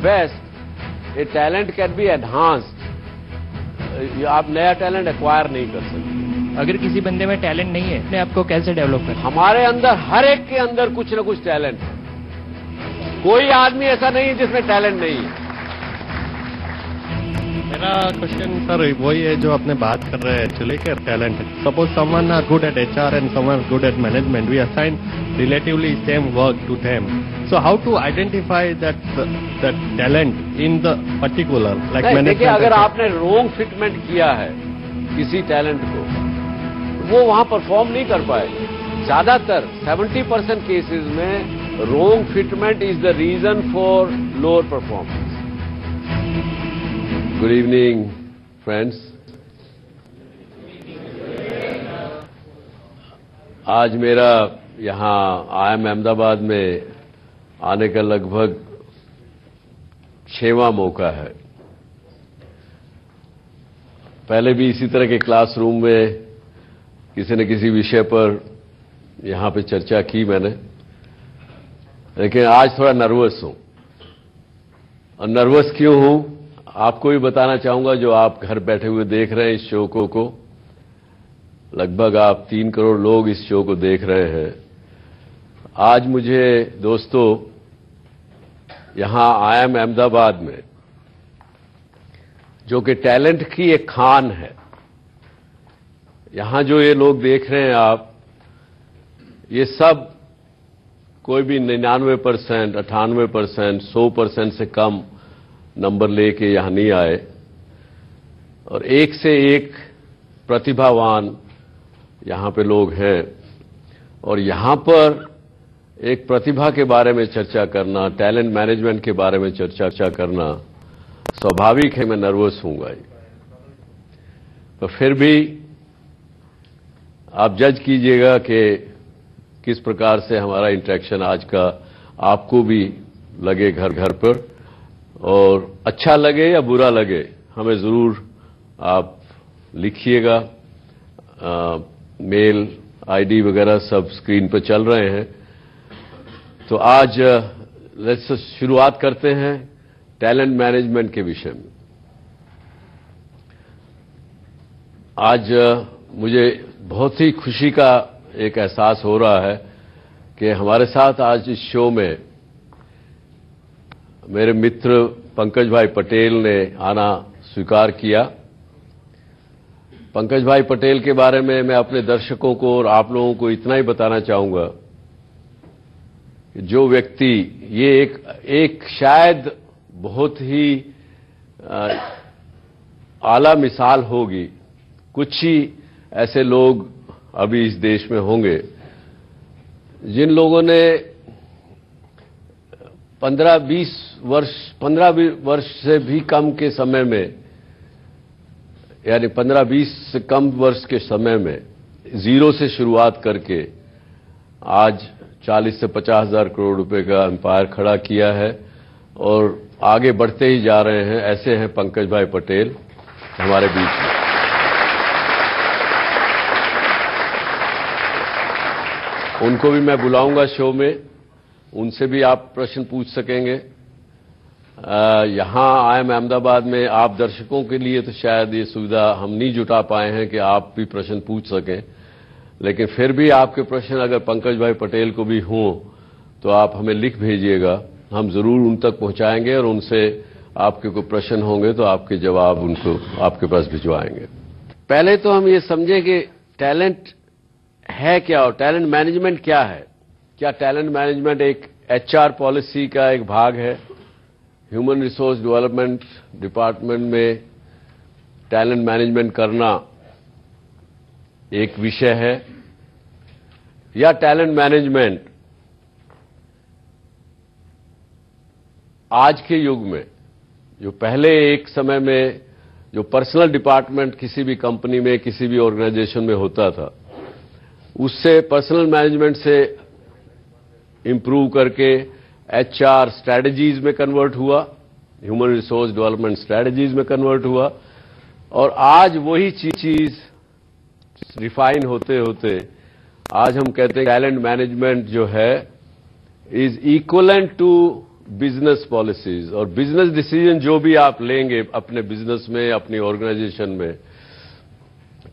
Best a talent can be enhanced. आप नया talent acquire नहीं कर सकते। अगर किसी बंदे में टैलेंट नहीं है, अपने आप को कैसे डेवलप करें? हमारे अंदर, हर एक के अंदर कुछ न कुछ टैलेंट है। कोई आदमी ऐसा नहीं है जिसमें टैलेंट नहीं है। मेरा क्वेश्चन सर वही है जो आपने बात कर रहे हैं एक्चुअली के talent. Suppose someone are good at HR and someone good at management, we assign relatively same work to them. So how to identify that talent in the particular like management? देखिए, अगर आपने रोंग fitment किया है किसी talent को, वो वहां perform नहीं कर पाए। ज्यादातर 70% केसेस में wrong fitment is the reason for lower performance. Good evening friends. आज मेरा यहाँ IIM अहमदाबाद में आने का लगभग 6वां मौका है। पहले भी इसी तरह के क्लासरूम में किसी न किसी विषय पर यहाँ पे चर्चा की मैंने, लेकिन आज थोड़ा नर्वस हूं। और नर्वस क्यों हूं आपको भी बताना चाहूंगा, जो आप घर बैठे हुए देख रहे हैं इस शो को। लगभग आप 3 करोड़ लोग इस शो को देख रहे हैं। आज मुझे दोस्तों यहां IIM अहमदाबाद में, जो कि टैलेंट की एक खान है, यहां जो ये लोग देख रहे हैं आप, ये सब कोई भी 99%, 98%, 100% से कम नंबर लेके यहां नहीं आए, और एक से एक प्रतिभावान यहां पे लोग हैं। और यहां पर एक प्रतिभा के बारे में चर्चा करना, टैलेंट मैनेजमेंट के बारे में चर्चा करना, स्वाभाविक है मैं नर्वस हूंगा ही। तो फिर भी आप जज कीजिएगा कि किस प्रकार से हमारा इंटरेक्शन आज का आपको भी लगे घर पर, और अच्छा लगे या बुरा लगे हमें जरूर आप लिखिएगा। मेल ID वगैरह सब स्क्रीन पर चल रहे हैं। तो आज शुरुआत करते हैं टैलेंट मैनेजमेंट के विषय में। आज मुझे बहुत ही खुशी का एक एहसास हो रहा है कि हमारे साथ आज इस शो में मेरे मित्र पंकज भाई पटेल ने आना स्वीकार किया। पंकज भाई पटेल के बारे में मैं अपने दर्शकों को और आप लोगों को इतना ही बताना चाहूंगा कि जो व्यक्ति, ये एक शायद बहुत ही आला मिसाल होगी, कुछ ही ऐसे लोग अभी इस देश में होंगे जिन लोगों ने 15-20 वर्ष से भी कम के समय में, यानी 15-20 से कम वर्ष के समय में जीरो से शुरुआत करके आज 40 से 50 हजार करोड़ रुपए का एम्पायर खड़ा किया है और आगे बढ़ते ही जा रहे हैं। ऐसे हैं पंकज भाई पटेल हमारे बीच में। उनको भी मैं बुलाऊंगा शो में, उनसे भी आप प्रश्न पूछ सकेंगे। यहां IIM अहमदाबाद में आप दर्शकों के लिए तो शायद ये सुविधा हम नहीं जुटा पाए हैं कि आप भी प्रश्न पूछ सकें, लेकिन फिर भी आपके प्रश्न अगर पंकज भाई पटेल को भी हों तो आप हमें लिख भेजिएगा, हम जरूर उन तक पहुंचाएंगे और उनसे आपके कोई प्रश्न होंगे तो आपके जवाब उनको आपके पास भिजवाएंगे। पहले तो हम ये समझें कि टैलेंट है क्या और टैलेंट मैनेजमेंट क्या है। क्या टैलेंट मैनेजमेंट एक HR पॉलिसी का एक भाग है? ह्यूमन रिसोर्स डेवलपमेंट डिपार्टमेंट में टैलेंट मैनेजमेंट करना एक विषय है, या टैलेंट मैनेजमेंट आज के युग में, जो पहले एक समय में जो पर्सनल डिपार्टमेंट किसी भी कंपनी में, किसी भी ऑर्गेनाइजेशन में होता था, उससे पर्सनल मैनेजमेंट से इंप्रूव करके HR स्ट्रैटेजीज में कन्वर्ट हुआ, ह्यूमन रिसोर्स डेवलपमेंट स्ट्रैटेजीज में कन्वर्ट हुआ, और आज वही चीज रिफाइन होते होते आज हम कहते हैं टैलेंट मैनेजमेंट जो है is equivalent to business policies और बिजनेस डिसीजन जो भी आप लेंगे अपने बिजनेस में, अपनी ऑर्गेनाइजेशन में,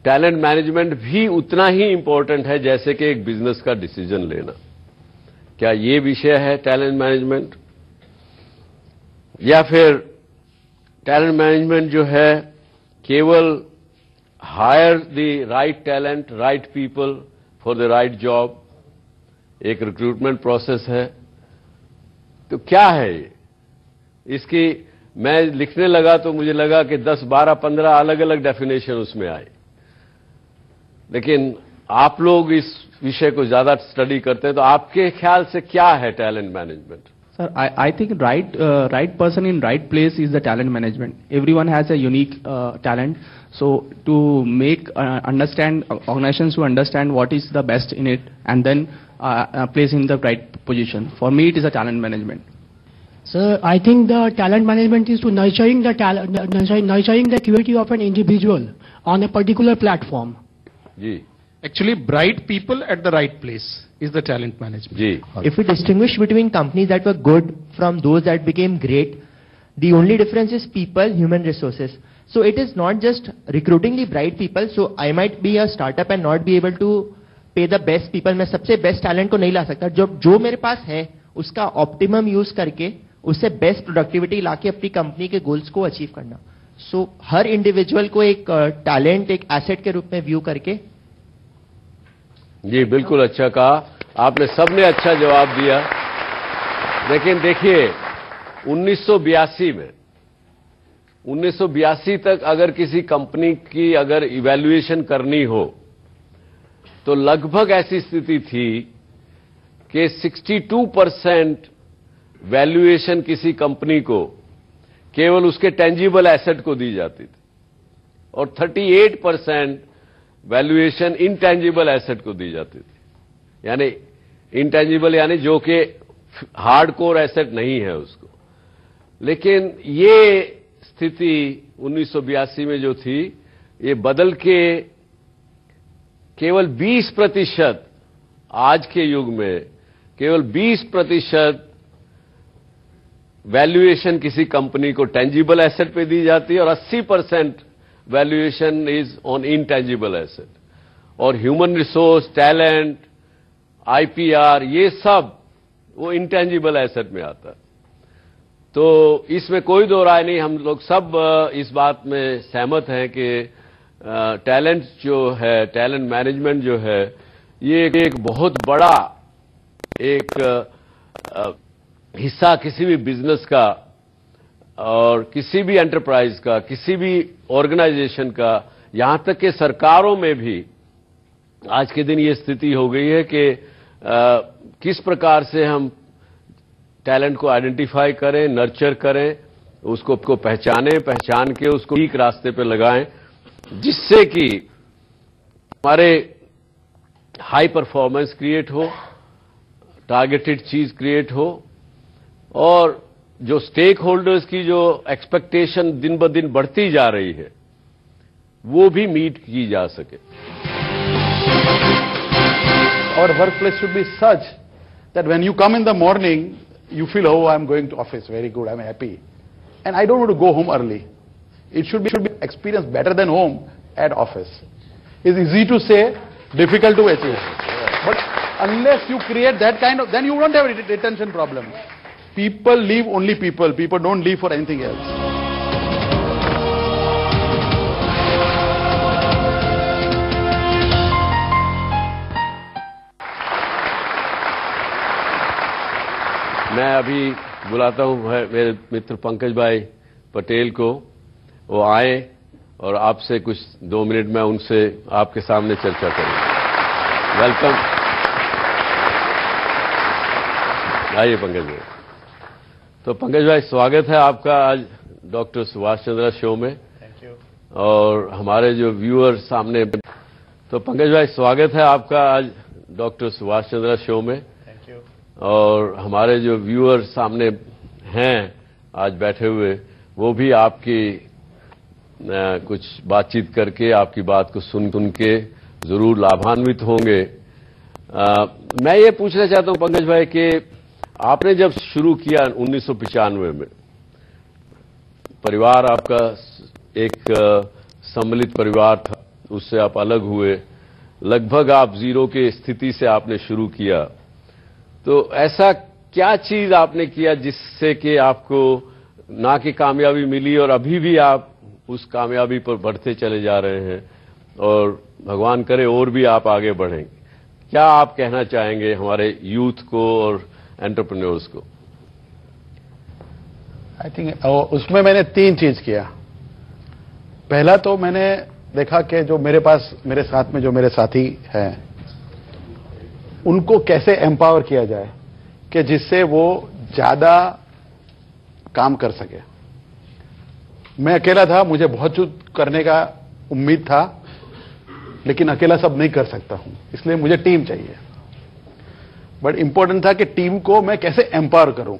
टैलेंट मैनेजमेंट भी उतना ही इंपॉर्टेंट है जैसे कि एक बिजनेस का डिसीजन लेना। क्या ये विषय है टैलेंट मैनेजमेंट? या फिर टैलेंट मैनेजमेंट जो है केवल hire the right talent, right people for the right job, एक रिक्रूटमेंट प्रोसेस है? तो क्या है ये? इसकी मैं लिखने लगा तो मुझे लगा कि 10, 12, 15 अलग अलग डेफिनेशन उसमें आए, लेकिन आप लोग इस विषय को ज्यादा स्टडी करते हैं, तो आपके ख्याल से क्या है talent management? Sir, I think right person in right place is the talent management. Everyone has a unique talent. So to make understand organizations to understand what is the best in it and then place in the right position. For me, it is a talent management. Sir, I think the talent management is to nurturing the creativity of an individual on a particular platform. जी, Actually, bright people at the right place is the talent management. जी, If we distinguish between companies that were good from those that became great, the only difference is people, human resources. So it is not just recruiting the bright people. So I might be a startup and not be able to pay the best people. मैं सबसे best talent को नहीं ला सकता. जो मेरे पास है उसका optimum use करके उससे best productivity लाके अपनी कंपनी के goals को achieve करना. So हर individual को एक talent, एक asset के रूप में view करके जी, बिल्कुल अच्छा कहा आपने, सबने अच्छा जवाब दिया। लेकिन देखिए 1982 तक अगर किसी कंपनी की अगर इवैल्यूएशन करनी हो तो लगभग ऐसी स्थिति थी कि 62% वैल्यूएशन किसी कंपनी को केवल उसके टेंजिबल एसेट को दी जाती थी और 38% वैल्यूएशन इंटेंजिबल एसेट को दी जाती थी। यानी इंटेंजिबल यानी जो कि हार्ड कोर एसेट नहीं है उसको। लेकिन ये स्थिति 1982 में जो थी ये बदल के केवल 20%, आज के युग में केवल 20% वैल्यूएशन किसी कंपनी को टेंजिबल एसेट पे दी जाती है और 80% valuation is on intangible asset. और ह्यूमन रिसोर्स, टैलेंट, आईपीआर, ये सब वो इंटेंजिबल एसेट में आता है। तो इसमें कोई दो राय नहीं, हम लोग सब इस बात में सहमत हैं कि टैलेंट जो है, टैलेंट मैनेजमेंट जो है, ये एक बहुत बड़ा एक हिस्सा किसी भी बिजनेस का और किसी भी एंटरप्राइज का, किसी भी ऑर्गेनाइजेशन का, यहां तक कि सरकारों में भी आज के दिन ये स्थिति हो गई है कि किस प्रकार से हम टैलेंट को आइडेंटिफाई करें, नर्चर करें, उसको पहचान के उसको ठीक रास्ते पे लगाएं, जिससे कि हमारे हाई परफॉर्मेंस क्रिएट हो, टारगेटेड चीज क्रिएट हो और जो स्टेक होल्डर्स की जो एक्सपेक्टेशन दिन ब दिन बढ़ती जा रही है वो भी मीट की जा सके। Our workplace should be such that when you come in the morning, you feel, oh, I'm going to office, very good, I'm happy. And I don't want to go home early. It should be experience better than home at office. It's easy to say, difficult to achieve. But unless you create that kind of, then you won't have a retention problem. People leave only people. People don't leave for anything else. मैं अभी बुलाता हूं मेरे मित्र पंकज भाई पटेल को, वो आए और आपसे कुछ 2 मिनट में उनसे आपके सामने चर्चा करें। वेलकम, आइए पंकज भाई। तो पंकज भाई, स्वागत है आपका आज डॉक्टर सुभाष चंद्रा शो में। Thank you. और हमारे जो व्यूअर सामने, तो पंकज भाई स्वागत है आपका आज डॉक्टर सुभाष चंद्रा शो में। Thank you. और हमारे जो व्यूअर सामने हैं आज बैठे हुए, वो भी आपकी कुछ बातचीत करके, आपकी बात को सुन के जरूर लाभान्वित होंगे। मैं ये पूछना चाहता हूं पंकज भाई कि आपने जब शुरू किया 1995 में, परिवार आपका एक सम्मिलित परिवार था, उससे आप अलग हुए, लगभग आप जीरो के स्थिति से आपने शुरू किया, तो ऐसा क्या चीज आपने किया जिससे कि आपको ना कि कामयाबी मिली और अभी भी आप उस कामयाबी पर बढ़ते चले जा रहे हैं और भगवान करे और भी आप आगे बढ़ें? क्या आप कहना चाहेंगे हमारे यूथ को और एंटरप्रेन्योर्स को? आई थिंक उसमें मैंने 3 चीज किया। पहला तो मैंने देखा कि जो मेरे पास मेरे साथ में जो मेरे साथी हैं उनको कैसे एम्पावर किया जाए कि जिससे वो ज्यादा काम कर सके। मैं अकेला था, मुझे बहुत कुछ करने का उम्मीद था, लेकिन अकेला सब नहीं कर सकता हूं, इसलिए मुझे टीम चाहिए। बट इंपॉर्टेंट था कि टीम को मैं कैसे एम्पावर करूं।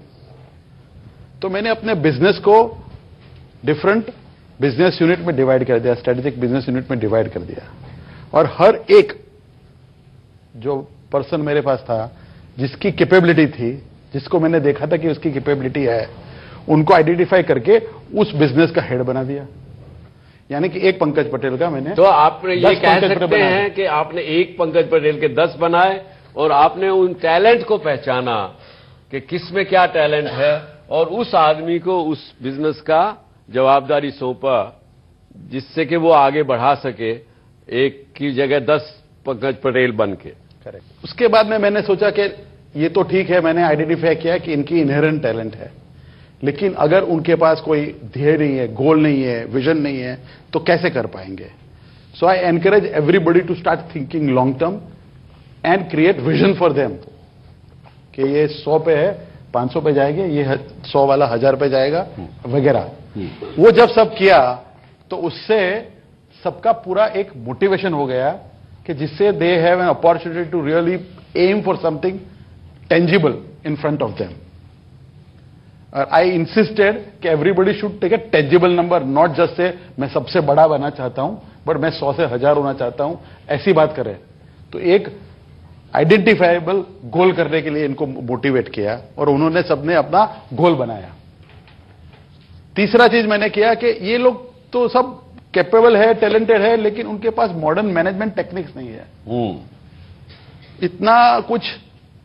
तो मैंने अपने बिजनेस को डिफरेंट बिजनेस यूनिट में डिवाइड कर दिया, स्ट्रेटेजिक बिजनेस यूनिट में डिवाइड कर दिया, और हर एक जो पर्सन मेरे पास था जिसकी कैपेबिलिटी थी, जिसको मैंने देखा था कि उसकी कैपेबिलिटी है, उनको आइडेंटिफाई करके उस बिजनेस का हेड बना दिया। यानी कि एक पंकज पटेल का मैंने, तो आपने ये कह सकते हैं कि आपने एक पंकज पटेल के 10 बनाए और आपने उन टैलेंट को पहचाना कि किस में क्या टैलेंट है और उस आदमी को उस बिजनेस का जवाबदारी सौंपा जिससे कि वो आगे बढ़ा सके, एक की जगह 10 पंकज पटेल बन के। करेक्ट। उसके बाद में मैंने सोचा कि ये तो ठीक है, मैंने आइडेंटिफाई किया कि इनकी इनहेरेंट टैलेंट है, लेकिन अगर उनके पास कोई ध्येय नहीं है, गोल नहीं है, विजन नहीं है, तो कैसे कर पाएंगे। So I encourage everybody to start thinking long term and create vision for them कि ये 100 पे है, 500 पे जाएंगे, ये 100 वाला 1000 पे जाएगा वगैरह। वो जब सब किया तो उससे सबका पूरा एक मोटिवेशन हो गया कि जिससे they have an opportunity to really aim for something tangible in front of them. I insisted कि everybody should take a tangible number, not just say मैं सबसे बड़ा बनना चाहता हूं, बट मैं 100 से 1000 होना चाहता हूं, ऐसी बात करें। तो एक आइडेंटिफाइबल गोल करने के लिए इनको मोटिवेट किया और उन्होंने सबने अपना गोल बनाया। तीसरा चीज मैंने किया कि ये लोग तो सब कैपेबल है, टैलेंटेड है, लेकिन उनके पास मॉडर्न मैनेजमेंट टेक्निक्स नहीं है। इतना कुछ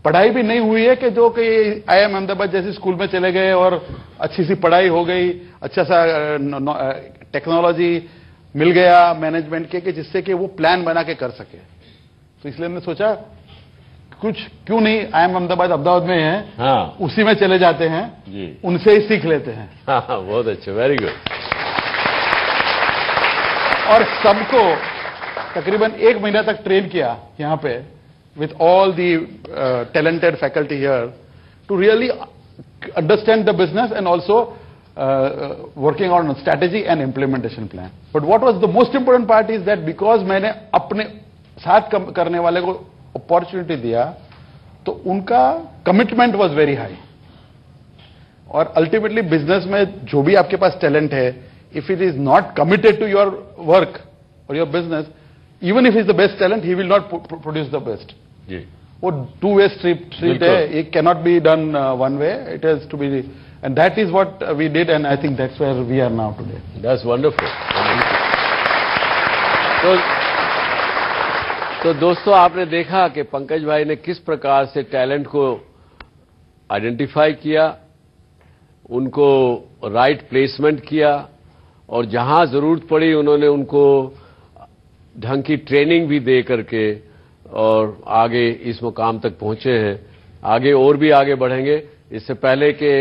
पढ़ाई भी नहीं हुई है कि जो कि IIM अहमदाबाद जैसे स्कूल में चले गए और अच्छी सी पढ़ाई हो गई, अच्छा सा टेक्नोलॉजी मिल गया मैनेजमेंट के कि जिससे कि वो प्लान बना के कर सके। तो इसलिए हमने सोचा कुछ क्यों नहीं, IIM अहमदाबाद में है, हाँ, उसी में चले जाते हैं जी, उनसे ही सीख लेते हैं। हाँ, बहुत अच्छे, वेरी गुड। और सबको तकरीबन 1 महीना तक ट्रेन किया यहाँ पे with all the talented faculty here to really understand the business and also working on strategy and implementation plan. But what was the most important part is that because मैंने अपने साथ करने वाले को अपॉर्चुनिटी दिया तो उनका कमिटमेंट वॉज वेरी हाई। और अल्टीमेटली बिजनेस में जो भी आपके पास टैलेंट है, if it is not committed to your work और your business, even if is the best talent, he will not produce the best. जी, वो 2-way street है, it cannot be done one way, it has to be, and that is what we did, and I think that's where we are now today. That's wonderful. तो दोस्तों, आपने देखा कि पंकज भाई ने किस प्रकार से टैलेंट को आइडेंटिफाई किया, उनको राइट प्लेसमेंट किया और जहां जरूरत पड़ी उन्होंने उनको ढंग की ट्रेनिंग भी दे करके और आगे इस मुकाम तक पहुंचे हैं। आगे और भी आगे बढ़ेंगे। इससे पहले कि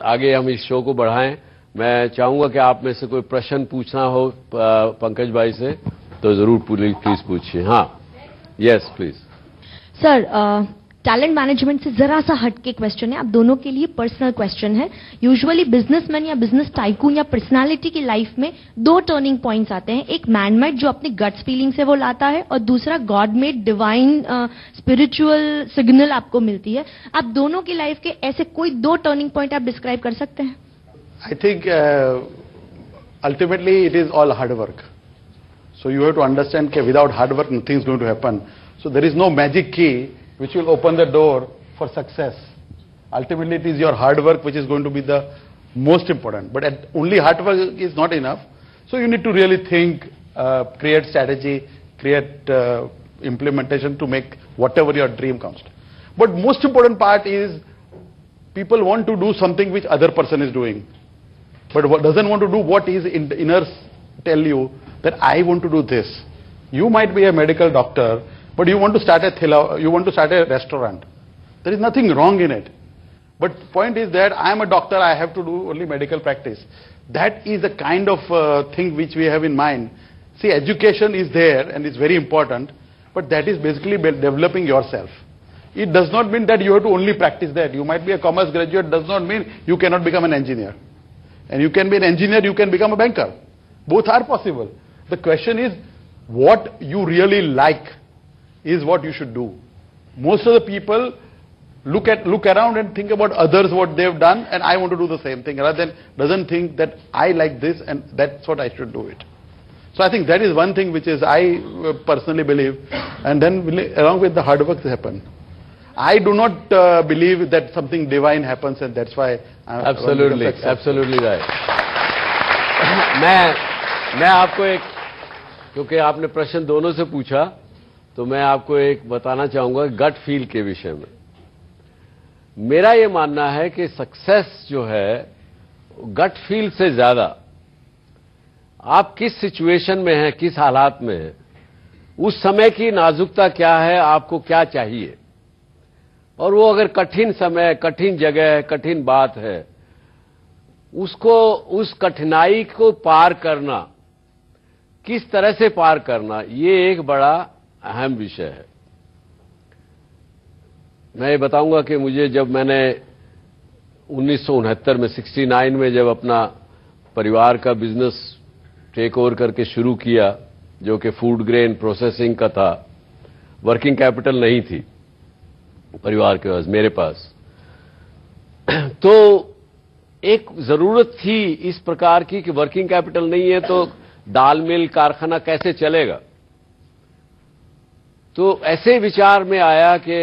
आगे हम इस शो को बढ़ाएं, मैं चाहूंगा कि आप में से कोई प्रश्न पूछना हो पंकज भाई से तो जरूर प्लीज पूछिए। हाँ, yes please. Sir, talent management से जरा सा हटके क्वेश्चन है, आप दोनों के लिए पर्सनल क्वेश्चन है। यूजुअली बिजनेसमैन या बिजनेस टाइकून या पर्सनालिटी की लाइफ में 2 टर्निंग पॉइंट्स आते हैं, एक मैनमेड जो अपने गट्स फीलिंग से वो लाता है और दूसरा God made divine spiritual signal आपको मिलती है। आप दोनों की लाइफ के ऐसे कोई 2 टर्निंग पॉइंट आप डिस्क्राइब कर सकते हैं? I think ultimately it is all hard work, so you have to understand कि without hard work nothing is going to happen. So there is no magic की which will open the door for success. Ultimately, it is your hard work which is going to be the most important. But only hard work is not enough. So you need to really think, create strategy, create implementation to make whatever your dream comes to. But most important part is people want to do something which other person is doing, but what doesn't want to do what his inner tell you that I want to do this. You might be a medical doctor, but you want to start a restaurant. There is nothing wrong in it. But point is that I am a doctor, I have to do only medical practice. That is the kind of thing which we have in mind. See, education is there and it's very important, but that is basically developing yourself. It does not mean that you have to only practice that. You might be a commerce graduate, does not mean you cannot become an engineer. And you can be an engineer, you can become a banker. Both are possible. The question is, what you really like is what you should do. Most of the people look around and think about others, what they've done, and I want to do the same thing, rather than doesn't think that I like this and that's what I should do it. So I think that is one thing which is I personally believe, and then along with the hard work happen. I do not believe that something divine happens and that's why I'm absolutely right. मैं आपको एक, क्योंकि आपने प्रश्न दोनों से पूछा, तो मैं आपको एक बताना चाहूंगा गट फील के विषय में। मेरा ये मानना है कि सक्सेस जो है गट फील से ज्यादा आप किस सिचुएशन में हैं, किस हालात में हैं, उस समय की नाजुकता क्या है, आपको क्या चाहिए, और वो अगर कठिन समय, कठिन जगह, कठिन बात है, उसको, उस कठिनाई को पार करना, किस तरह से पार करना, ये एक बड़ा अहम विषय है। मैं ये बताऊंगा कि मुझे जब मैंने 1969 में 69 में जब अपना परिवार का बिजनेस टेक ओवर करके शुरू किया, जो कि फूड ग्रेन प्रोसेसिंग का था, वर्किंग कैपिटल नहीं थी परिवार के पास, मेरे पास, तो एक जरूरत थी इस प्रकार की कि वर्किंग कैपिटल नहीं है तो दाल मिल कारखाना कैसे चलेगा। तो ऐसे विचार में आया कि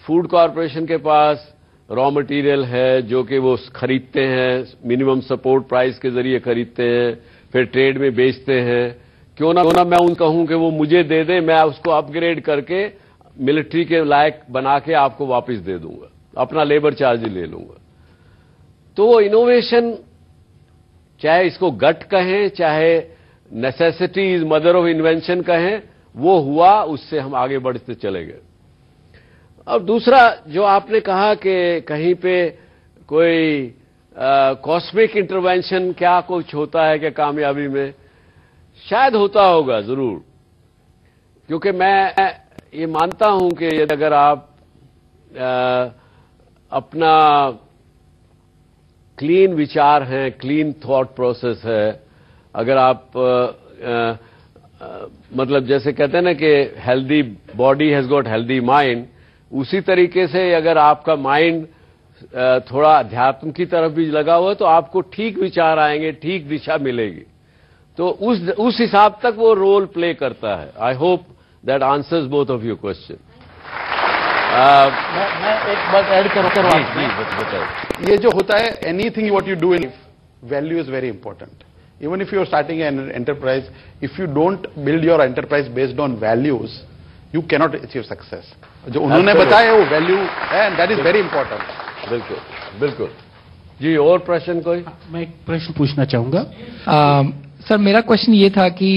फूड कॉरपोरेशन के पास रॉ मटेरियल है जो कि वो खरीदते हैं, मिनिमम सपोर्ट प्राइस के जरिए खरीदते हैं, फिर ट्रेड में बेचते हैं, क्यों ना मैं उनको कहूं कि वो मुझे दे दे, मैं उसको अपग्रेड करके मिलिट्री के लायक बना के आपको वापस दे दूंगा, अपना लेबर चार्ज ले लूंगा। तो वो इनोवेशन, चाहे इसको गट कहें, चाहे necessity is mother of invention कहें, वो हुआ, उससे हम आगे बढ़ते चले गए। अब दूसरा जो आपने कहा कि कहीं पे कोई कॉस्मिक इंटरवेंशन क्या कुछ होता है क्या कामयाबी में, शायद होता होगा जरूर, क्योंकि मैं ये मानता हूं कि अगर आप अपना क्लीन विचार हैं, क्लीन थॉट प्रोसेस है, अगर आप मतलब जैसे कहते हैं ना कि healthy body has got healthy mind, उसी तरीके से अगर आपका माइंड थोड़ा अध्यात्म की तरफ भी लगा हुआ है तो आपको ठीक विचार आएंगे, ठीक दिशा मिलेगी, तो उस हिसाब तक वो रोल प्ले करता है। I hope that answers both of your question. मैं एक बात ऐड करूँ, ये जो होता है, anything what you do in value is very important. Even if you are starting an enterprise, if you don't build your enterprise based on values, you cannot achieve success. जो उन्होंने बताया वो वैल्यू है, and that is very important. बिल्कुल बिल्कुल जी। और प्रश्न कोई? मैं एक प्रश्न पूछना चाहूंगा। सर, मेरा क्वेश्चन ये था कि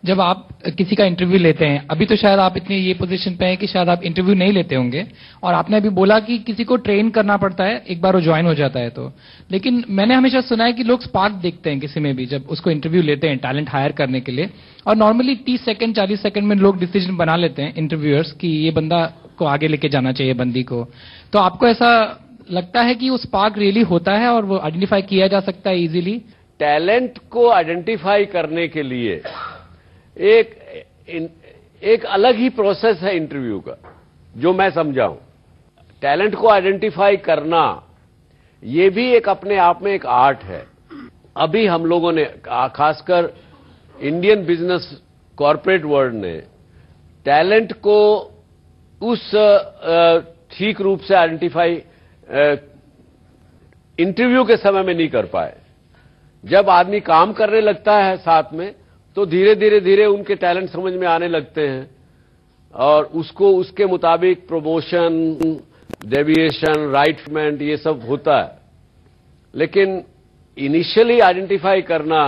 जब आप किसी का इंटरव्यू लेते हैं, अभी तो शायद आप इतने ये पोजीशन पे हैं कि शायद आप इंटरव्यू नहीं लेते होंगे, और आपने अभी बोला कि किसी को ट्रेन करना पड़ता है एक बार वो ज्वाइन हो जाता है तो, लेकिन मैंने हमेशा सुना है कि लोग स्पार्क देखते हैं किसी में भी जब उसको इंटरव्यू लेते हैं टैलेंट हायर करने के लिए, और नॉर्मली 30 सेकंड 40 सेकंड में लोग डिसीजन बना लेते हैं इंटरव्यूअर्स कि ये बंदा को आगे लेके जाना चाहिए, बंदी को। तो आपको ऐसा लगता है कि वो स्पार्क रियली होता है और वो आइडेंटिफाई किया जा सकता है इजीली? टैलेंट को आइडेंटिफाई करने के लिए एक अलग ही प्रोसेस है इंटरव्यू का, जो मैं समझाऊं। टैलेंट को आइडेंटिफाई करना ये भी एक अपने आप में एक आर्ट है। अभी हम लोगों ने, खासकर इंडियन बिजनेस कॉर्पोरेट वर्ल्ड ने, टैलेंट को उस ठीक रूप से आइडेंटिफाई इंटरव्यू के समय में नहीं कर पाए। जब आदमी काम करने लगता है साथ में, तो धीरे धीरे धीरे उनके टैलेंट समझ में आने लगते हैं और उसको उसके मुताबिक प्रमोशन, डेविएशन, राइटमेंट ये सब होता है। लेकिन इनिशियली आइडेंटिफाई करना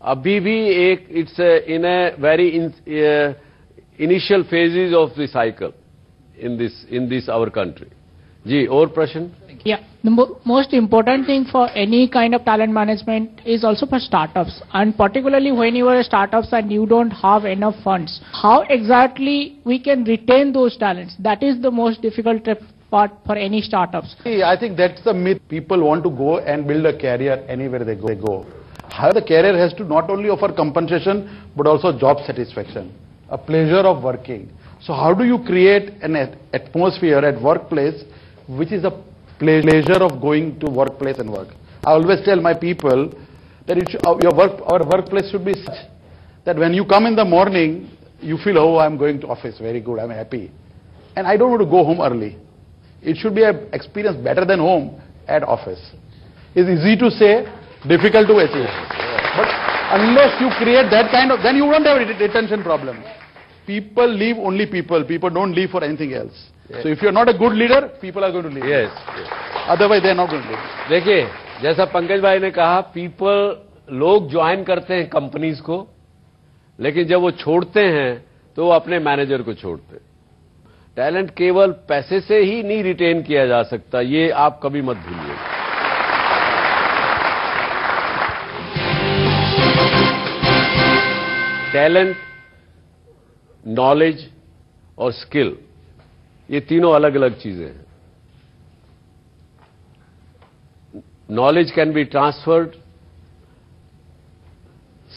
अभी भी एक it's in a very initial phases of the cycle in this our country. जी, और प्रश्न? Yeah, the most important thing for any kind of talent management is also for startups, and particularly when you are startups and you don't have enough funds, how exactly we can retain those talents? That is the most difficult part for any startups. I think that's the myth. People want to go and build a career anywhere they go. However, the career has to not only offer compensation but also job satisfaction, a pleasure of working. So how do you create an atmosphere at workplace which is a pleasure of going to workplace and work? I always tell my people that our workplace should be such that when you come in the morning, you feel, oh, I'm going to office, very good, I'm happy. And I don't want to go home early. It should be an experience better than home at office. It's easy to say, difficult to achieve. But unless you create that kind of, then you won't have a retention problem. People leave only people. People don't leave for anything else. Yes. So if you're not a good leader, people are going to leave. Yes. Otherwise they're not going to leave. देखिए, जैसा पंकज भाई ने कहा, लोग join करते हैं companies को, लेकिन जब वो छोड़ते हैं तो वो अपने मैनेजर को छोड़ते हैं। टैलेंट केवल पैसे से ही नहीं रिटेन किया जा सकता, ये आप कभी मत भूलिए। टैलेंट, नॉलेज और स्किल, ये तीनों अलग अलग चीजें हैं। Knowledge can be transferred,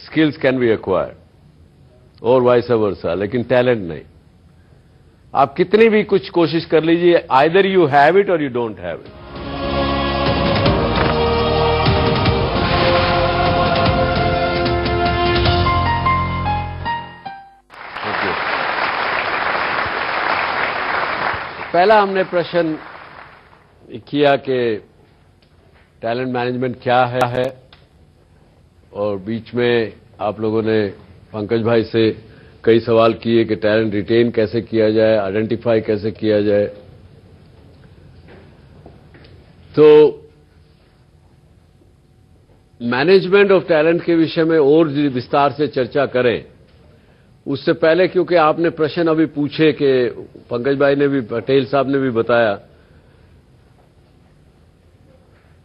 skills can be acquired और वाइस वर्सा, लेकिन टैलेंट नहीं। आप कितनी भी कुछ कोशिश कर लीजिए, आइदर यू हैव इट और यू डोंट हैव इट। पहला हमने प्रश्न किया कि टैलेंट मैनेजमेंट क्या है, और बीच में आप लोगों ने पंकज भाई से कई सवाल किए कि टैलेंट रिटेन कैसे किया जाए, आइडेंटिफाई कैसे किया जाए। तो मैनेजमेंट ऑफ टैलेंट के विषय में और विस्तार से चर्चा करें उससे पहले, क्योंकि आपने प्रश्न अभी पूछे कि पंकज भाई ने भी, पटेल साहब ने भी बताया,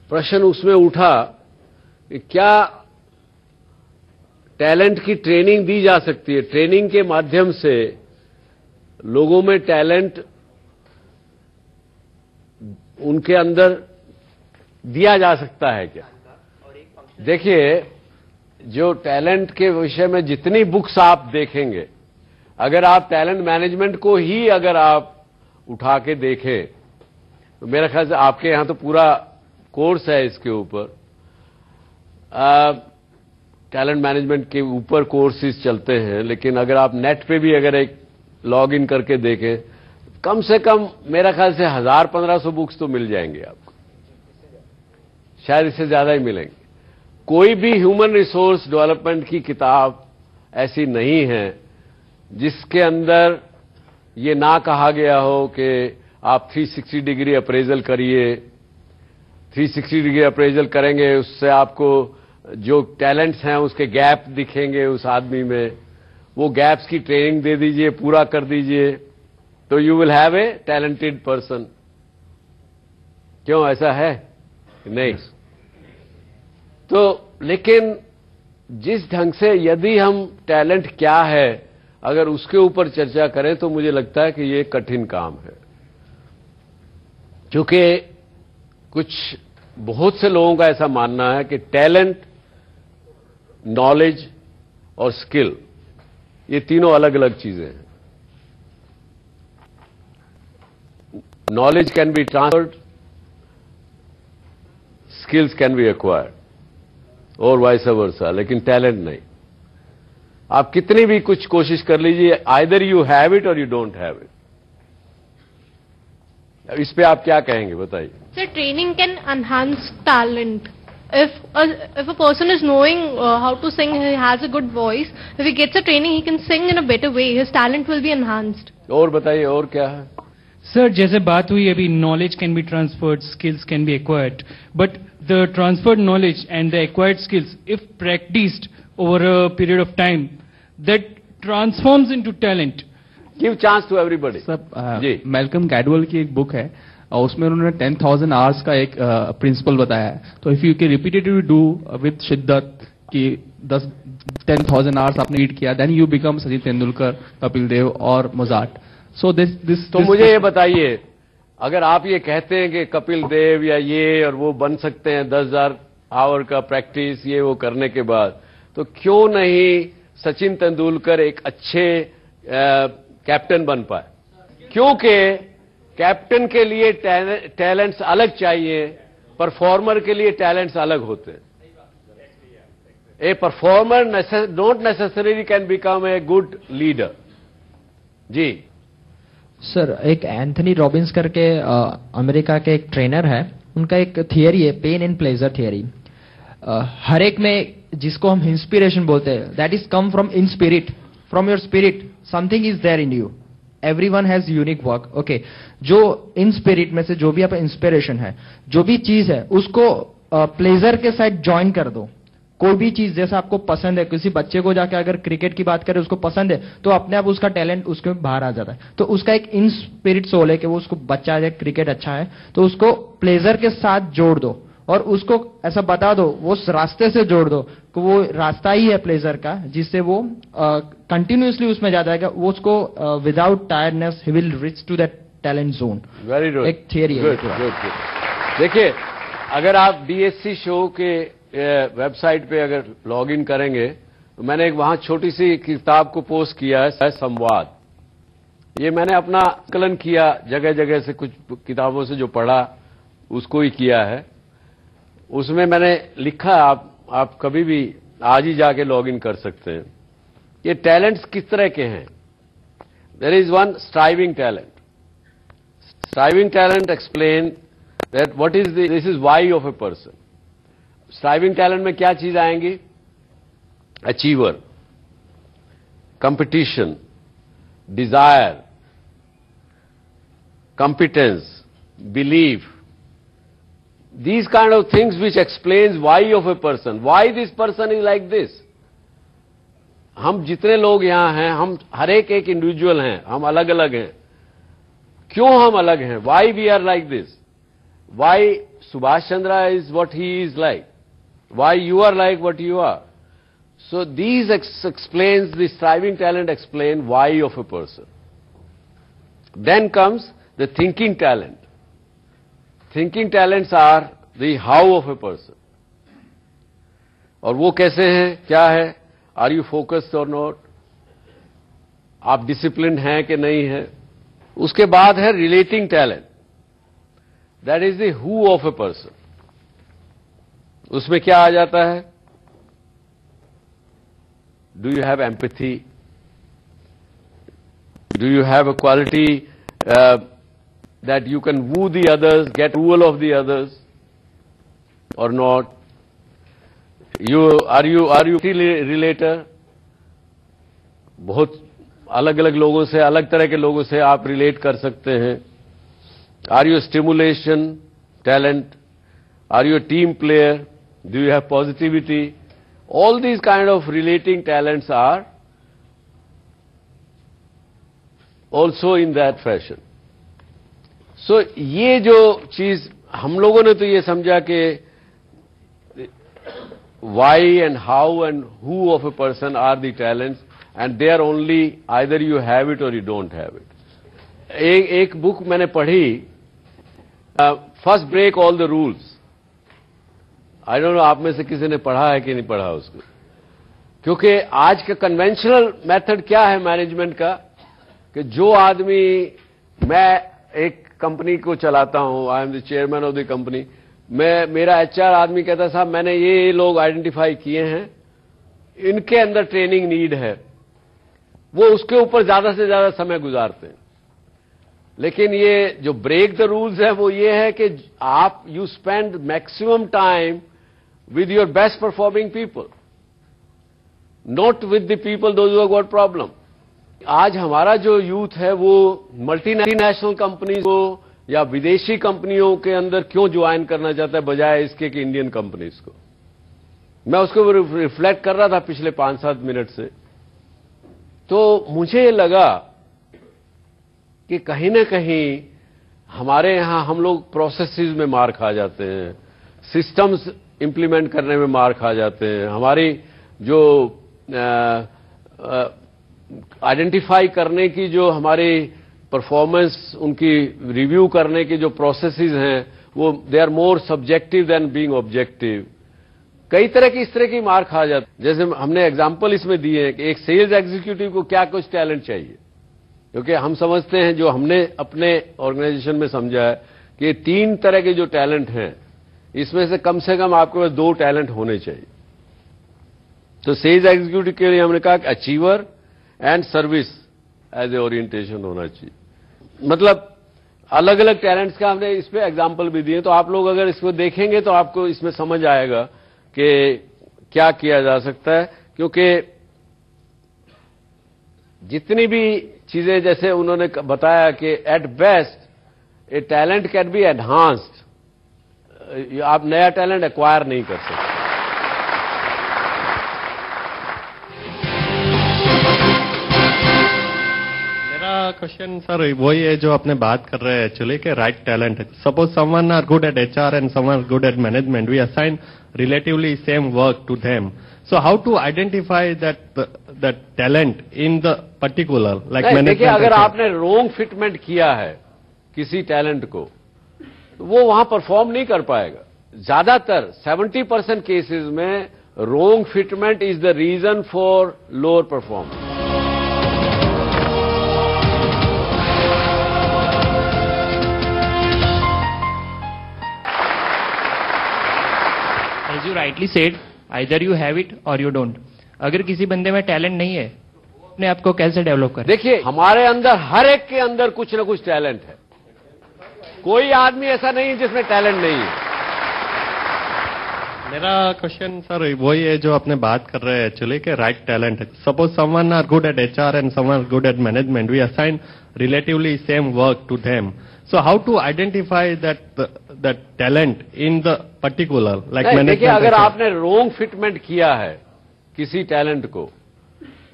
प्रश्न उसमें उठा कि क्या टैलेंट की ट्रेनिंग दी जा सकती है, ट्रेनिंग के माध्यम से लोगों में टैलेंट उनके अंदर दिया जा सकता है क्या? देखिए, जो टैलेंट के विषय में जितनी बुक्स आप देखेंगे, अगर आप टैलेंट मैनेजमेंट को ही अगर आप उठा के देखें तो मेरा ख्याल से आपके यहां तो पूरा कोर्स है इसके ऊपर, टैलेंट मैनेजमेंट के ऊपर कोर्सेज चलते हैं। लेकिन अगर आप नेट पे भी अगर एक लॉग इन करके देखें, कम से कम मेरा ख्याल से 1000-1500 बुक्स तो मिल जाएंगे आपको, शायद इससे ज्यादा ही मिलेंगे। कोई भी ह्यूमन रिसोर्स डेवलपमेंट की किताब ऐसी नहीं है जिसके अंदर ये ना कहा गया हो कि आप 360 डिग्री अप्रेजल करिए। 360 डिग्री अप्रेजल करेंगे, उससे आपको जो टैलेंट्स हैं उसके गैप दिखेंगे उस आदमी में, वो गैप्स की ट्रेनिंग दे दीजिए, पूरा कर दीजिए, तो you will have a talented person. क्यों, ऐसा है? नहीं। तो लेकिन जिस ढंग से यदि हम टैलेंट क्या है अगर उसके ऊपर चर्चा करें तो मुझे लगता है कि ये कठिन काम है, क्योंकि बहुत से लोगों का ऐसा मानना है कि टैलेंट, नॉलेज और स्किल ये तीनों अलग अलग चीजें हैं। Knowledge can be transferred, skills can be acquired और वाइस वर्सा, लेकिन टैलेंट नहीं। आप कितनी भी कुछ कोशिश कर लीजिए, आइदर यू हैव इट और यू डोंट हैव इट। इस पे आप क्या कहेंगे बताइए। Sir, training can enhance talent. If a person is knowing how to sing, he has a good voice. If he gets a training, he can sing in a better way. His talent will be enhanced. और बताइए और क्या है। Sir जैसे बात हुई अभी, knowledge can be transferred, skills can be acquired, but the transferred knowledge and the acquired skills if practised over a period of time that transforms into talent. Give chance to everybody. Sir Malcolm Gladwell की एक book है और उसमें उन्होंने 10,000 hours का एक principal बताया है। तो if you can repeatedly do with शिद्दत कि 10,000 आवर्स आपने रीड किया, then you become Sachin Tendulkar, Kapil Dev और मोजार्ट। सो दिस तो मुझे ये बताइए, अगर आप ये कहते हैं कि कपिल देव या ये और वो बन सकते हैं 10,000 आवर का प्रैक्टिस ये वो करने के बाद, तो क्यों नहीं सचिन तेंदुलकर एक अच्छे कैप्टन बन पाए? क्योंकि कैप्टन के लिए टैलेंट्स अलग चाहिए, परफॉर्मर के लिए टैलेंट्स अलग होते हैं। A performer not necessarily can become a good leader. जी सर, एक एंथनी रॉबिन्स करके अमेरिका के एक ट्रेनर है, उनका एक थियरी है, पेन एंड प्लेजर थियरी। हर एक में जिसको हम इंस्पिरेशन बोलते हैं, that is come from in spirit, from your spirit something is there in you. Everyone has unique work. Okay, जो इन स्पिरिट में से जो भी आपका इंस्पिरेशन है, जो भी चीज है, उसको प्लेजर के साथ ज्वाइन कर दो। कोई भी चीज जैसा आपको पसंद है, किसी बच्चे को जाके अगर क्रिकेट की बात करें, उसको पसंद है, तो अपने आप उसका टैलेंट उसके बाहर आ जाता है। तो उसका एक इन स्पिरिट सोल है कि वो उसको बच्चा है, क्रिकेट अच्छा है, तो उसको प्लेजर के साथ जोड़ दो और उसको ऐसा बता दो, वो उस रास्ते से जोड़ दो कि वो रास्ता ही है प्लेजर का, जिससे वो कंटिन्यूअसली उसमें जा जाएगा। वो उसको without tiredness he will reach to that talent zone. Very good, एक थियरी है। देखिए, अगर आप डीएससी शो के वेबसाइट पे अगर लॉग इन करेंगे, तो मैंने एक वहां छोटी सी किताब को पोस्ट किया है, संवाद। ये मैंने अपना आकलन किया, जगह जगह से कुछ किताबों से जो पढ़ा उसको ही किया है। उसमें मैंने लिखा, आप कभी भी आज ही जाके लॉग इन कर सकते हैं। ये टैलेंट्स किस तरह के हैं? There is one striving talent. Striving talent explain that what is this is why of a person. Striving talent में क्या चीज आएंगी? Achiever, competition, desire, competence, belief, these kind of things which explains why of a person, why this person is like this. हम जितने लोग यहां हैं, हम हर एक इंडिविजुअल हैं, हम अलग अलग हैं। क्यों हम अलग हैं? Why we are like this? Why Subhash Chandra is what he is like? Why you are like what you are? So these explains, the striving talent explain why of a person. Then comes the thinking talent. Thinking talents are the how of a person. और वो कैसे हैं, क्या है? Are you focused or not? आप disciplined हैं कि नहीं है? उसके बाद है relating talent. That is the who of a person. उसमें क्या आ जाता है? Do you have empathy? Do you have a quality that you can woo the others, get approval of the others, or not? Are you relator? बहुत अलग अलग लोगों से, अलग तरह के लोगों से आप रिलेट कर सकते हैं। Are you a stimulation talent? Are you a team player? Do you have positivity? All these kind of relating talents are also in that fashion. So ये जो चीज हम लोगों ने तो ये समझा कि why and how and who of a person are the talents, and they are only either you have it or you don't have it. एक बुक मैंने पढ़ी, first break all the rules. I don't know आप में से किसी ने पढ़ा है कि नहीं पढ़ा उसको, क्योंकि आज का कन्वेंशनल मेथड क्या है मैनेजमेंट का, कि जो आदमी, मैं एक कंपनी को चलाता हूं, I am the chairman of the company, मेरा एचआर आदमी कहता है साहब मैंने ये लोग आइडेंटिफाई किए हैं, इनके अंदर ट्रेनिंग नीड है, वो उसके ऊपर ज्यादा से ज्यादा समय गुजारते हैं। लेकिन ये जो ब्रेक द रूल्स है वो ये है कि आप you spend maximum time with your best performing people, not with the people those who have got problem. आज हमारा जो यूथ है वो मल्टीनेशनल कंपनीज को या विदेशी कंपनियों के अंदर क्यों ज्वाइन करना चाहता है बजाय इसके कि इंडियन कंपनीज को। मैं उसको रिफ्लेक्ट कर रहा था पिछले 5-7 मिनट से, तो मुझे लगा कि कहीं ना कहीं हमारे यहां हम लोग प्रोसेसेस में मार खा जाते हैं, सिस्टम्स इंप्लीमेंट करने में मार खा जाते हैं, हमारी जो आइडेंटिफाई करने की जो हमारी परफॉर्मेंस उनकी रिव्यू करने की जो प्रोसेसेस हैं वो they are more subjective than being objective. कई तरह की इस तरह की मार खा जाती, जैसे हमने एग्जांपल इसमें दिए हैं कि एक सेल्स एग्जीक्यूटिव को क्या कुछ टैलेंट चाहिए, क्योंकि हम समझते हैं जो हमने अपने ऑर्गेनाइजेशन में समझा है कि 3 तरह के जो टैलेंट हैं इसमें से कम आपके पास 2 टैलेंट होने चाहिए। तो सेल्स एग्जीक्यूटिव के लिए हमने कहा कि achiever and service as a orientation होना चाहिए। मतलब अलग अलग टैलेंट्स का हमने इस पे एग्जांपल भी दिए, तो आप लोग अगर इसको देखेंगे तो आपको इसमें समझ आएगा कि क्या किया जा सकता है। क्योंकि जितनी भी चीजें जैसे उन्होंने बताया कि at best a talent can be enhanced, आप नया टैलेंट एक्वायर नहीं कर सकते। मेरा क्वेश्चन सर वही है जो आपने बात कर रहे हैं एक्चुअली के right talent. Suppose someone are good at HR and someone good at management, we assign relatively same work to them. So how to identify that talent in the particular like management? देखिए, अगर आपने रोंग fitment किया है किसी talent को तो वो वहां परफॉर्म नहीं कर पाएगा। ज्यादातर 70% केसेस में wrong fitment is the reason for lower performance. As you rightly said, either you have it or you don't. अगर किसी बंदे में टैलेंट नहीं है अपने आप को कैसे डेवलप करें? देखिए, हमारे अंदर हर एक के अंदर कुछ ना कुछ टैलेंट है। कोई आदमी ऐसा नहीं है जिसमें टैलेंट नहीं है। मेरा क्वेश्चन सर वही है जो आपने बात कर रहे हैं एक्चुअली के right talent. Suppose someone are good at HR and someone good at management, we assign relatively same work to them. So how to identify that talent in the particular like management? देखिए, अगर आपने रोंग fitment किया है किसी talent को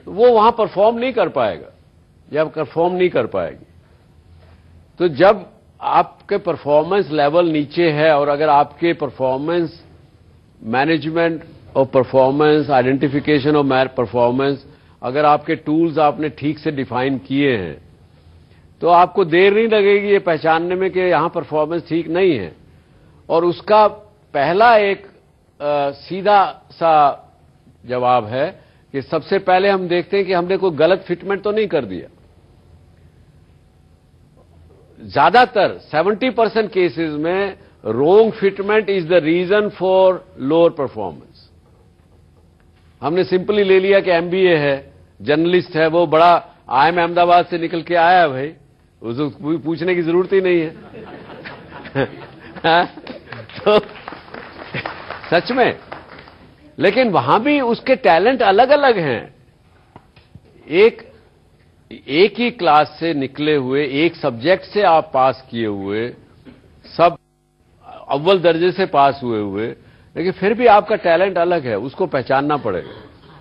तो वो वहां परफॉर्म नहीं कर पाएगा या परफॉर्म नहीं कर पाएगी। तो जब आपके परफॉर्मेंस लेवल नीचे है और अगर आपके परफॉर्मेंस मैनेजमेंट और परफॉर्मेंस आइडेंटिफिकेशन ऑफ परफॉर्मेंस अगर आपके टूल्स आपने ठीक से डिफाइन किए हैं तो आपको देर नहीं लगेगी ये पहचानने में कि यहां परफॉर्मेंस ठीक नहीं है। और उसका पहला एक सीधा सा जवाब है कि सबसे पहले हम देखते हैं कि हमने कोई गलत फिटमेंट तो नहीं कर दिया। ज्यादातर 70% केसेस में wrong fitment is the reason for lower performance. हमने सिंपली ले लिया कि एमबीए है, जर्नलिस्ट है, वो बड़ा आईएम अहमदाबाद से निकल के आया है, भाई उसको पूछने की जरूरत ही नहीं है। तो सच में, लेकिन वहां भी उसके टैलेंट अलग अलग हैं। एक ही क्लास से निकले हुए, एक सब्जेक्ट से आप पास किए हुए, सब अव्वल दर्जे से पास हुए, लेकिन फिर भी आपका टैलेंट अलग है। उसको पहचानना पड़ेगा,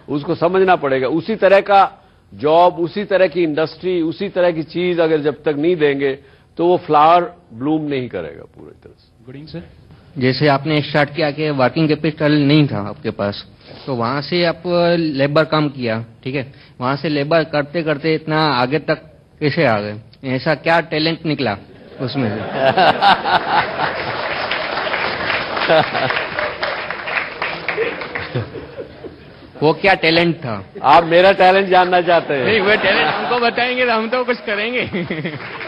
उसको समझना पड़ेगा। उसी तरह का जॉब, उसी तरह की इंडस्ट्री, उसी तरह की चीज अगर जब तक नहीं देंगे तो वो फ्लावर ब्लूम नहीं करेगा पूरी तरह से। Good evening sir. जैसे आपने स्टार्ट किया कि वर्किंग कैपिटल नहीं था आपके पास, तो वहां से आप लेबर काम किया, ठीक है, वहां से लेबर करते करते इतना आगे तक कैसे आ गए? ऐसा क्या टैलेंट निकला उसमें से? वो क्या टैलेंट था? आप मेरा टैलेंट जानना चाहते हैं? नहीं, वो टैलेंट हमको बताएंगे तो हम तो कुछ करेंगे।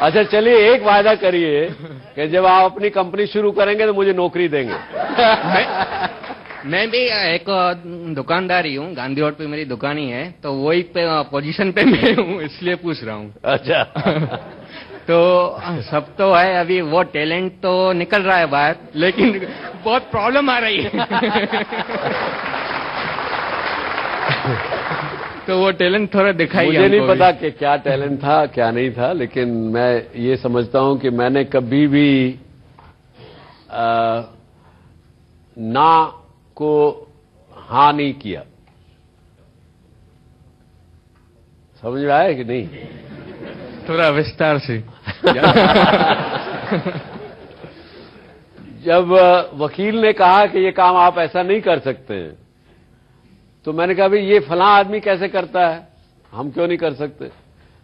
अच्छा चलिए, एक वायदा करिए कि जब आप अपनी कंपनी शुरू करेंगे तो मुझे नौकरी देंगे। मैं भी एक दुकानदार ही हूँ, गांधी रोड पे मेरी दुकान ही है, तो वही पोजीशन पे मैं हूँ, इसलिए पूछ रहा हूँ। अच्छा। तो सब तो है, अभी वो टैलेंट तो निकल रहा है बाहर, लेकिन बहुत प्रॉब्लम आ रही है। तो वो टैलेंट थोड़ा दिखाई मुझे नहीं पता कि क्या टैलेंट था क्या नहीं था, लेकिन मैं ये समझता हूं कि मैंने कभी भी ना को हाँ नहीं किया। समझ में आया कि नहीं? थोड़ा विस्तार से। जब वकील ने कहा कि ये काम आप ऐसा नहीं कर सकते हैं, तो मैंने कहा भाई ये फलां आदमी कैसे करता है, हम क्यों नहीं कर सकते?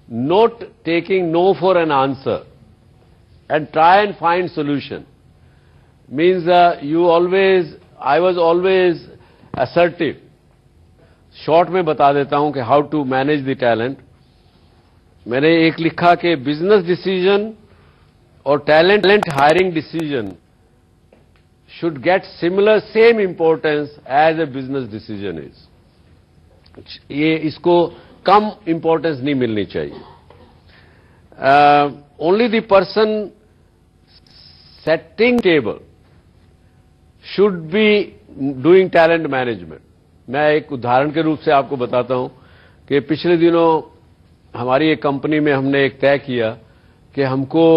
Not taking no for an answer and try and find solution means you always, I was always assertive. Short में बता देता हूं कि how to manage the talent. मैंने एक लिखा कि बिजनेस डिसीजन और talent hiring decision should get similar same importance as a business decision is. ये इसको कम importance नहीं मिलनी चाहिए। Only the person setting table should be doing talent management. मैं एक उदाहरण के रूप से आपको बताता हूं कि पिछले दिनों हमारी एक कंपनी में हमने एक तय किया कि हमको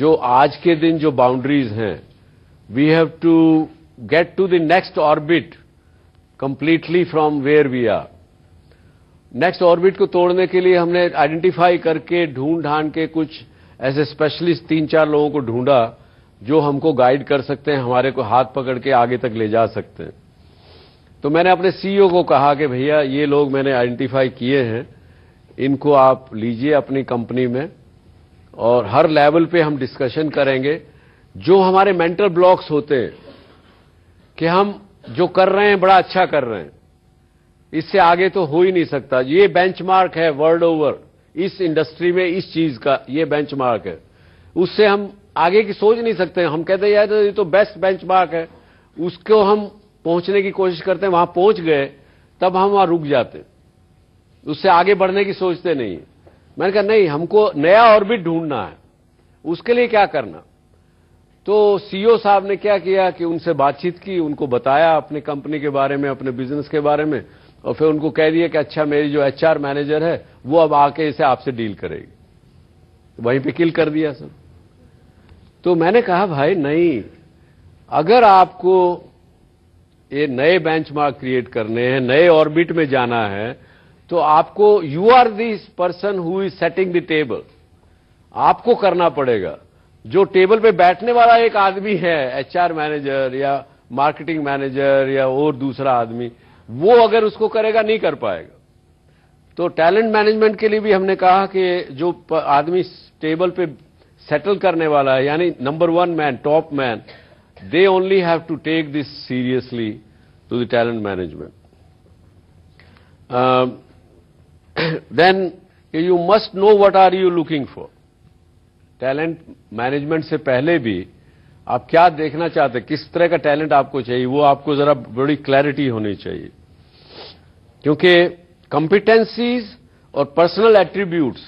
जो आज के दिन जो बाउंड्रीज हैं, we have to get to the next orbit completely from where we are. Next orbit को तोड़ने के लिए हमने आइडेंटिफाई करके ढूंढ ढांड के कुछ ऐसे स्पेशलिस्ट 3-4 लोगों को ढूंढा जो हमको गाइड कर सकते हैं, हमारे को हाथ पकड़ के आगे तक ले जा सकते हैं। तो मैंने अपने सीईओ को कहा कि भैया ये लोग मैंने आइडेंटिफाई किए हैं, इनको आप लीजिए अपनी कंपनी में और हर लेवल पे हम डिस्कशन करेंगे। जो हमारे मेंटल ब्लॉक्स होते हैं कि हम जो कर रहे हैं बड़ा अच्छा कर रहे हैं, इससे आगे तो हो ही नहीं सकता, ये बेंचमार्क है वर्ल्ड ओवर, इस इंडस्ट्री में इस चीज का ये बेंचमार्क है, उससे हम आगे की सोच नहीं सकते। हम कहते हैं यार ये तो बेस्ट बेंचमार्क है, उसको हम पहुंचने की कोशिश करते हैं, वहां पहुंच गए तब हम वहां रुक जाते, उससे आगे बढ़ने की सोचते नहीं। मैंने कहा नहीं, हमको नया ऑर्बिट ढूंढना है, उसके लिए क्या करना। तो सीईओ साहब ने क्या किया कि उनसे बातचीत की, उनको बताया अपनी कंपनी के बारे में, अपने बिजनेस के बारे में, और फिर उनको कह दिया कि अच्छा मेरी जो एचआर मैनेजर है वो अब आके इसे आपसे डील करेगी। वहीं पे किल कर दिया सब। तो मैंने कहा भाई नहीं, अगर आपको ये नए बेंचमार्क क्रिएट करने हैं, नए ऑर्बिट में जाना है, तो आपको you are this person who is setting the table, आपको करना पड़ेगा। जो टेबल पे बैठने वाला एक आदमी है, एचआर मैनेजर या मार्केटिंग मैनेजर या और दूसरा आदमी, वो अगर उसको करेगा नहीं कर पाएगा। तो टैलेंट मैनेजमेंट के लिए भी हमने कहा कि जो आदमी टेबल पे सेटल करने वाला है, यानी number 1 man, top man, they only have to take this seriously to the talent management. Then you must know what are you looking for. Talent management से पहले भी आप क्या देखना चाहते हैं, किस तरह का टैलेंट आपको चाहिए, वो आपको जरा बड़ी क्लैरिटी होनी चाहिए। क्योंकि कॉम्पिटेंसीज और पर्सनल एट्रीब्यूट्स,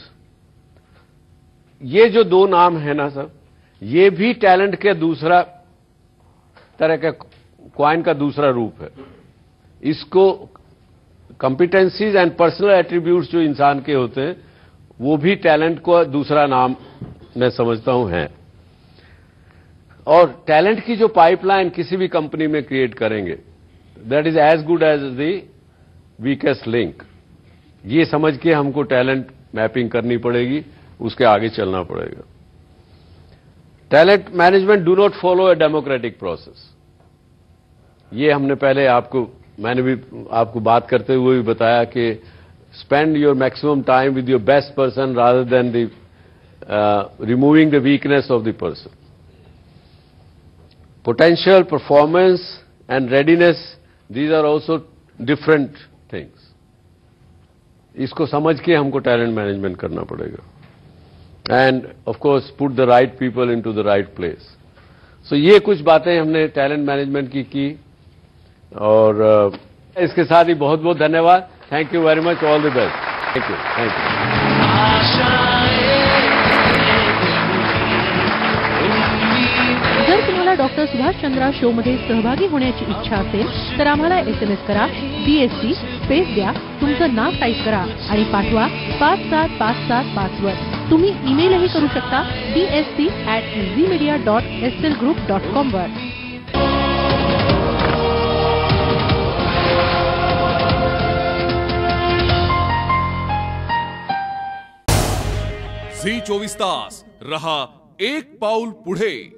ये जो दो नाम है ना सर, ये भी टैलेंट के दूसरा तरह का क्वाइन का दूसरा रूप है। इसको कॉम्पिटेंसीज एंड पर्सनल एट्रीब्यूट्स जो इंसान के होते हैं, वो भी टैलेंट को दूसरा नाम मैं समझता हूं है। और टैलेंट की जो पाइपलाइन किसी भी कंपनी में क्रिएट करेंगे, that is as good as the weakest link. ये समझ के हमको टैलेंट मैपिंग करनी पड़ेगी, उसके आगे चलना पड़ेगा। Talent management do not follow a democratic process. ये हमने पहले मैंने भी आपको बात करते हुए भी बताया कि spend your maximum time with your best person rather than the removing the weakness of the person. Potential, performance and readiness, these are also different things. इसको समझ के हमको टैलेंट मैनेजमेंट करना पड़ेगा। And of course put the right people into the right place. So ये कुछ बातें हमने टैलेंट मैनेजमेंट की और इसके साथ ही बहुत बहुत धन्यवाद। Thank you very much, all the best. Thank you. Doctor Subhash Chandra show मध्ये सहभागी होण्याची इच्छा असेल तर आम्हाला SMS करा DSC स्पेस द्या, तुमचं नाव टाईप करा आणि पाठवा 57575 वर. तुम्ही ईमेलही करू शकता dsc@zmedia.slgroup.com वर. झी 24 तास रहा एक पाऊल पुढे.